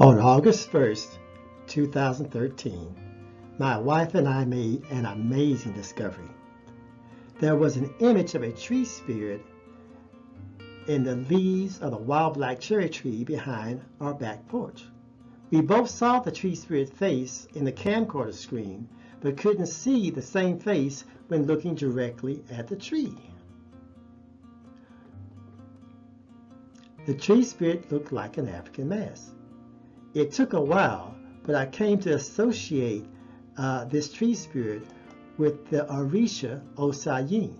On August 1st, 2013, my wife and I made an amazing discovery. There was an image of a tree spirit in the leaves of the wild black cherry tree behind our back porch. We both saw the tree spirit face in the camcorder screen, but couldn't see the same face when looking directly at the tree. The tree spirit looked like an African mask. It took a while, but I came to associate this tree spirit with the Orisha Osayin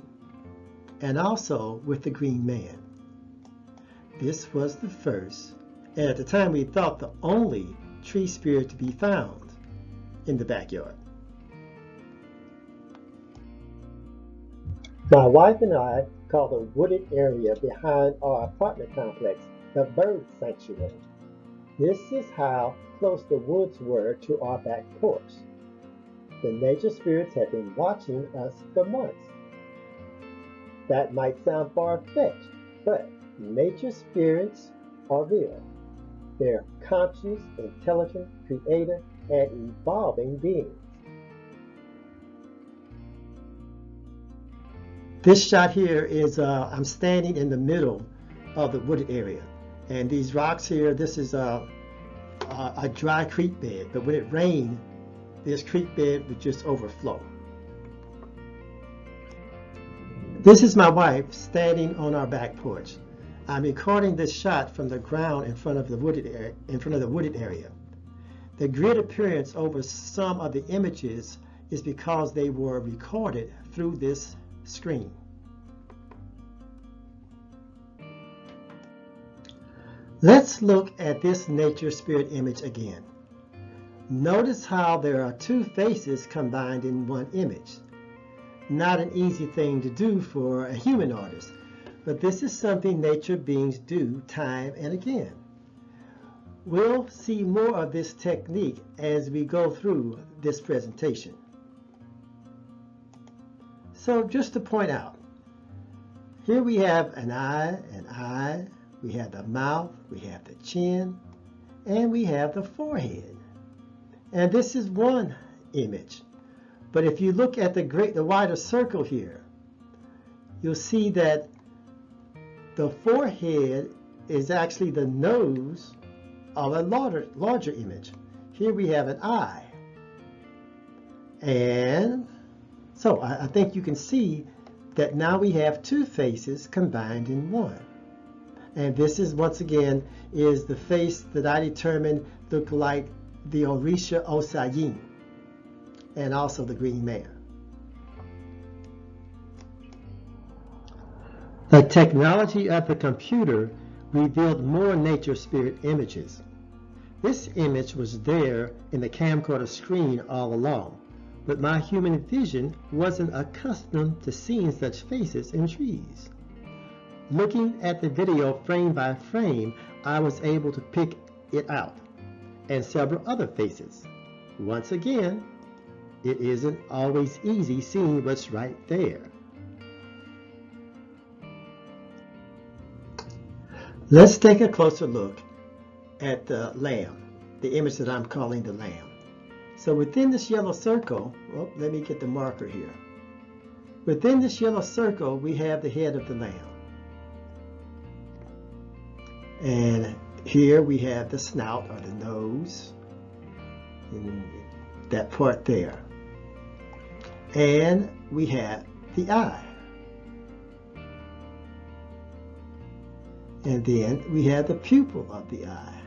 and also with the Green Man. This was the first, and at the time we thought the only tree spirit to be found in the backyard. My wife and I call the wooded area behind our apartment complex the Bird Sanctuary. This is how close the woods were to our back porch. The nature spirits have been watching us for months. That might sound far-fetched, but nature spirits are real. They're conscious, intelligent, creative, and evolving beings. This shot here is, I'm standing in the middle of the wooded area. And these rocks here, this is a dry creek bed, but when it rained, this creek bed would just overflow. This is my wife standing on our back porch. I'm recording this shot from the ground in front of the wooded area. The grid appearance over some of the images is because they were recorded through this screen. Let's look at this nature spirit image again. Notice how there are two faces combined in one image. Not an easy thing to do for a human artist, but this is something nature beings do time and again. We'll see more of this technique as we go through this presentation. So just to point out, here we have an eye, we have the mouth, we have the chin, and we have the forehead. And this is one image. But if you look at the wider circle here, you'll see that the forehead is actually the nose of a larger image. Here we have an eye. And so I think you can see that now we have two faces combined in one. And this is, once again, is the face that I determined looked like the Orisha Osayin and also the Green Man. The technology of the computer revealed more nature spirit images. This image was there in the camcorder screen all along, but my human vision wasn't accustomed to seeing such faces in trees. Looking at the video frame by frame, I was able to pick it out, and several other faces. Once again, it isn't always easy seeing what's right there. Let's take a closer look at the lamb, the image that I'm calling the lamb. So within this yellow circle, let me get the marker here. Within this yellow circle, we have the head of the lamb. And here we have the snout or the nose, and that part there. And we have the eye. And then we have the pupil of the eye.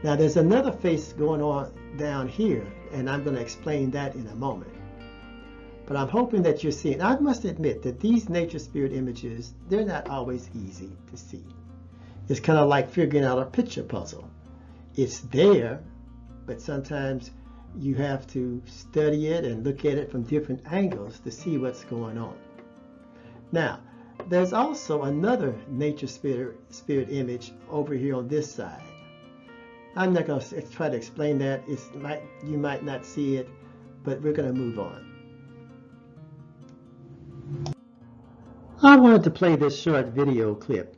Now there's another face going on down here, and I'm going to explain that in a moment. But I'm hoping that you're seeing. I must admit that these nature spirit images, they're not always easy to see. It's kind of like figuring out a picture puzzle. It's there, but sometimes you have to study it and look at it from different angles to see what's going on. Now, there's also another nature spirit image over here on this side. I'm not going to try to explain that. You might not see it, but we're going to move on. I wanted to play this short video clip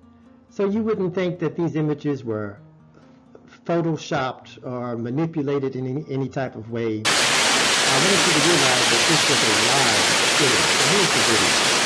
So you wouldn't think that these images were photoshopped or manipulated in any type of way. I wanted you to realize that this was a live video. So here's the video.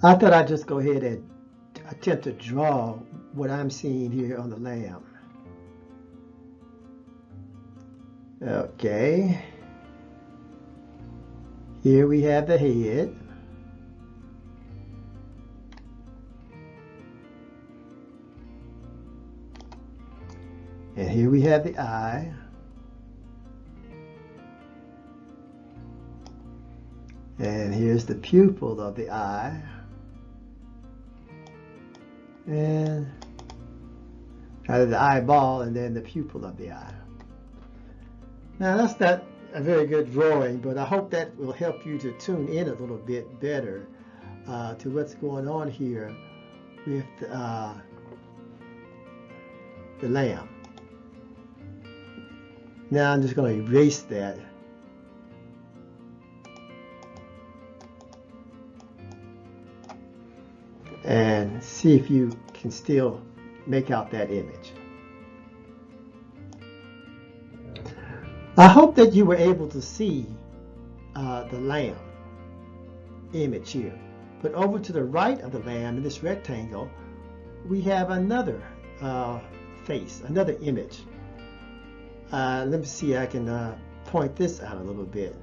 I thought I'd just go ahead and attempt to draw what I'm seeing here on the lamb. Okay. Here we have the head. And here we have the eye. And here's the pupil of the eye. And rather the eyeball and then the pupil of the eye. Now that's not a very good drawing, but I hope that will help you to tune in a little bit better to what's going on here with the lamb. Now I'm just going to erase that. And see if you can still make out that image. I hope that you were able to see the lamb image here. But over to the right of the lamb in this rectangle, we have another face, another image. Let me see if I can point this out a little bit.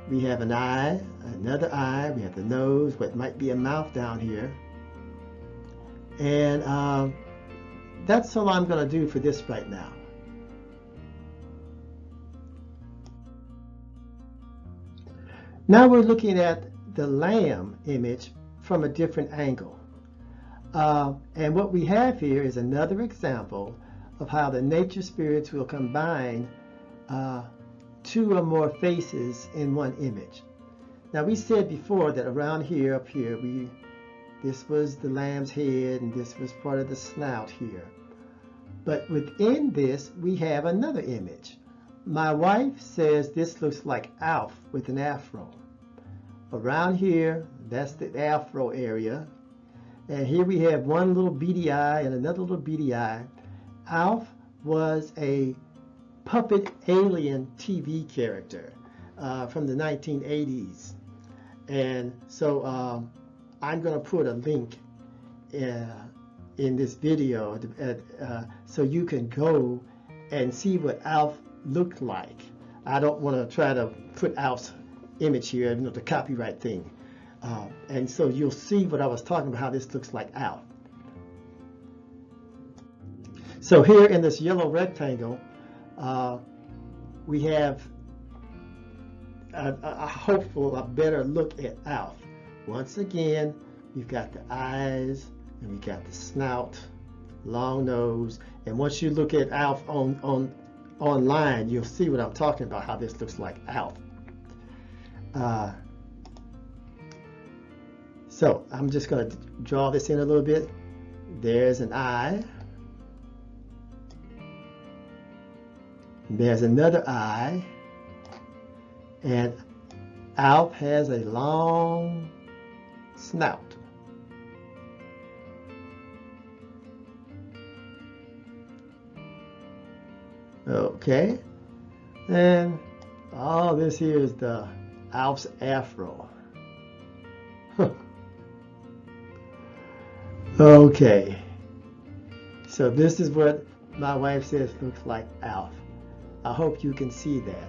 We have an eye, another eye, we have the nose, what might be a mouth down here. And that's all I'm going to do for this right now. Now we're looking at the lamb image from a different angle. And what we have here is another example of how the nature spirits will combine two or more faces in one image. Now we said before that around here, up here, this was the lamb's head and this was part of the snout here. But within this, we have another image. My wife says this looks like Alf with an afro. Around here, that's the afro area. And here we have one little beady eye and another little beady eye. Alf was a puppet alien TV character from the 1980s. And so I'm going to put a link in this video so you can go and see what Alf looked like. I don't want to try to put Alf's image here, the copyright thing. And so you'll see what I was talking about, how this looks like Alf. So here in this yellow rectangle, we have a better look at Alf. Once again, we've got the eyes and we got the snout, long nose, and once you look at Alf online, you'll see what I'm talking about, how this looks like Alf. So I'm just going to draw this in a little bit. There's an eye. There's another eye, and Alf has a long snout. Okay, and all this here is the Alf's afro. Okay, so this is what my wife says looks like Alf. I hope you can see that.